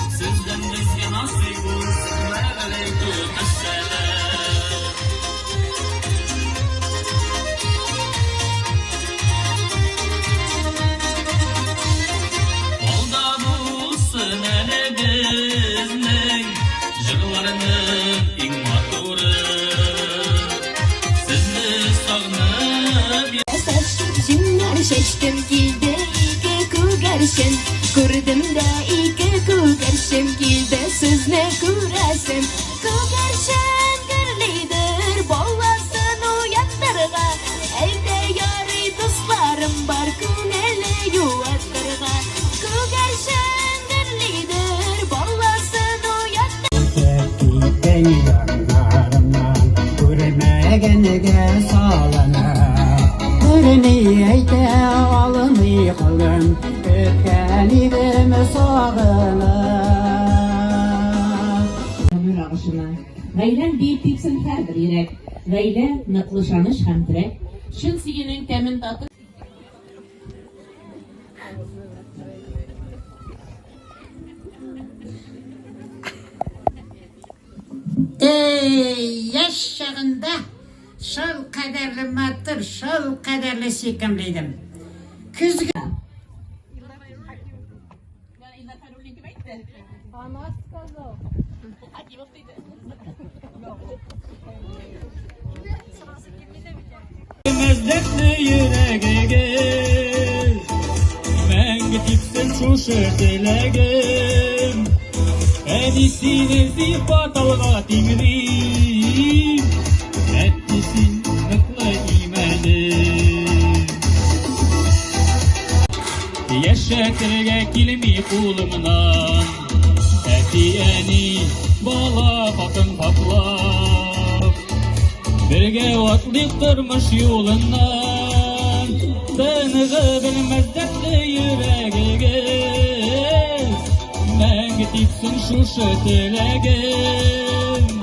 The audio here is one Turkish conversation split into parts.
Sizden bizge nasip olsun ve aleykümselam. Olda bulsun elimizin jığlarının ing maturu. Sizni sağınıp Jimler şeştim kilde iki kugarşın Kurdum da iki kugarşım kilde sizni kurasın Kugarşın gırlidir bollasın uyattırga Evde yarı dostlarım var kuneli yuvattırga Kugarşın gırlidir bollasın uyattırga Beni yanlarımdan Görmegenige salana Niyete alın yıkılın Ötkenigimi sağılın Ömür ağışına Gaylen deyip tipsin her yürek Gaylen nıklışanış hem direk Şın siginin temin tatı Yaş çağında şol kaderli matır, şol kaderli sikimliydim. Küzgü Mezdetli yüreğe ben gitipsin şuşu dilegim Edisine zifat alga tingrim Ettisin mıkla imenim Yaşatırga kilimi kulumdan Etiyeni bala bakın paplap Birge otlik durmuş yolundan Tanığı bilmez dertli yüreğe Ben gitipsin şuşu dilegim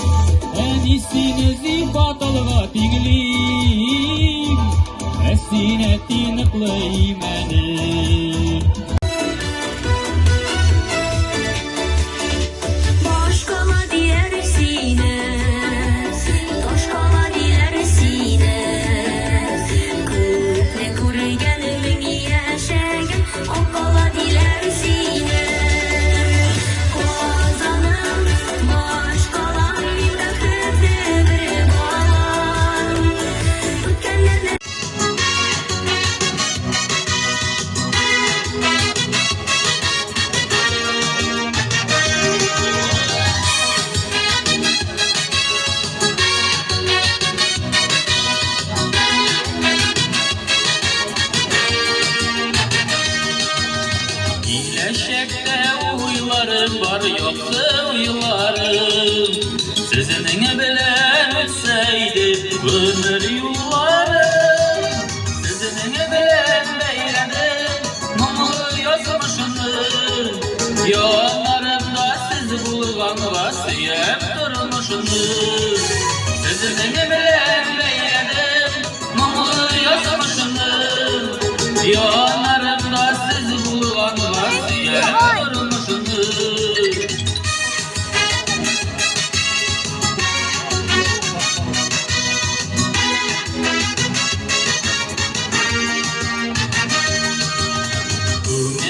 En iyisini zifat alga tinglim Esine tinıklı imenim Boş kala diğer sine Toş kala diğer sine Kırklı kurgen övün yaşayın O kala diğer sine Kozanım boş kala bir kırklı bir bal Tükenlerle İyileşekte uylarım var yoksa uylarım Sizin bilen ötseydi ömür yollarım Sizin bilen beyledim mumu yazmışsınız Yollarımda siz bulgan vasiyet durmuşsunuz Sizin bilen beyledim mumu yazmışsınız Yollarımda siz bulgan vasiyet durmuşsunuz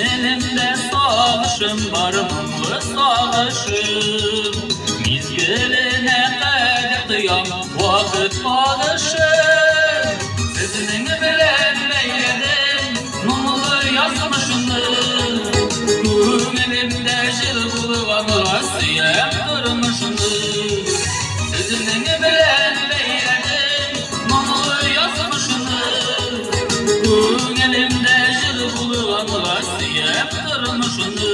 Elimde sağışım var mumlu sağışım Mizgiline kaydıyam vakit bağışım Sizin bilen beyledim mumlu yazmışsınız Elimde jıl bulgan vasiyet durmuşsunuz Sizin bilen beyledim mumlu yazmışsınız Elimde jıl bulgan vasiyet durmuşsunuz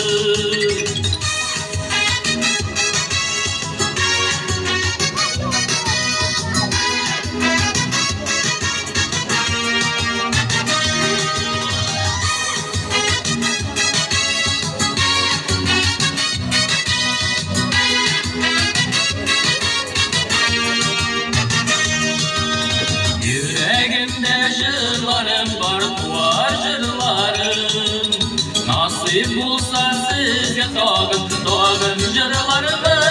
Nasip bulsa sizge tağıt Doğan jırlarımın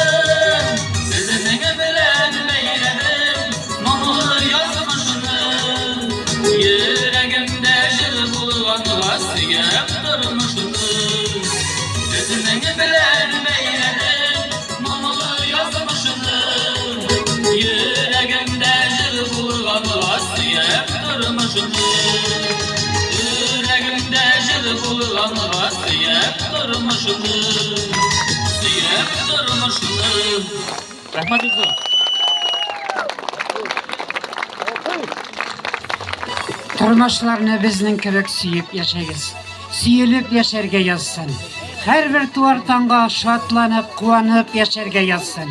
Sizin bilen beyledim Mamulu yazmışını Yüreğimde jır bulgan Vasiyem durmuşunu Sizin bilen beyledim Mamulu yazmışını Yüreğimde jır bulgan Vasiyem durmuşunu Yüreğimde jır bulgan Vasiyem durmuşunu Siyem durmuşunu Rahmat olsun. Turmuşlarını bizning kibek suyup yaşayız. Suyulup yaşarga yazsın. Her bir tuvar tanga şatlanıp, kuvanıp yaşarga yazsın.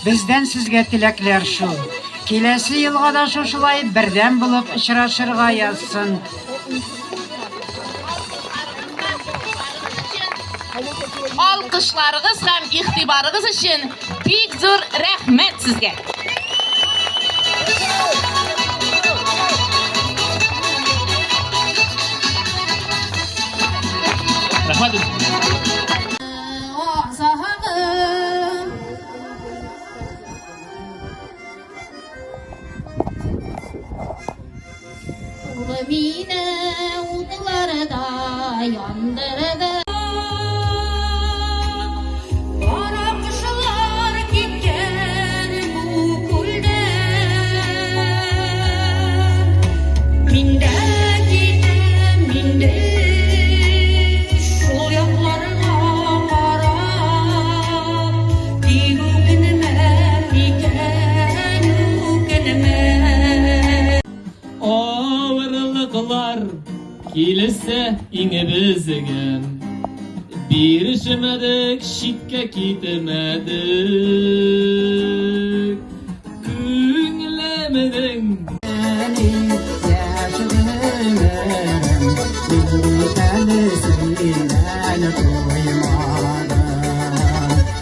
Bizden sizge tilekler şu. Kelesi yılga da şuşulay birden bulup işraşırga yazsın. Alkışlarınız hem ihtibarınız için büyük zor rahmet sizge. Rahmat olsun. Mine utlarda yandırdı. Kara kışlar gitken bu kulden. Minde gidem minde şol yaklarına karab. Diğünme dikenme. Ağırlıklar kilise inebizgen Birişmedik şikke gitmedik Günlemedin Benim yaşadığım bir tanesinden duymadım.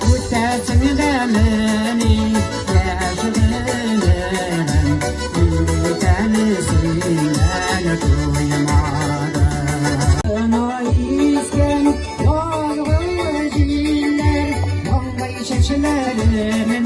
Bu tersinde benim yaşadığım bir tanesinden duymadım. Ona isken yağmur diller, yağmur çeşmelerimin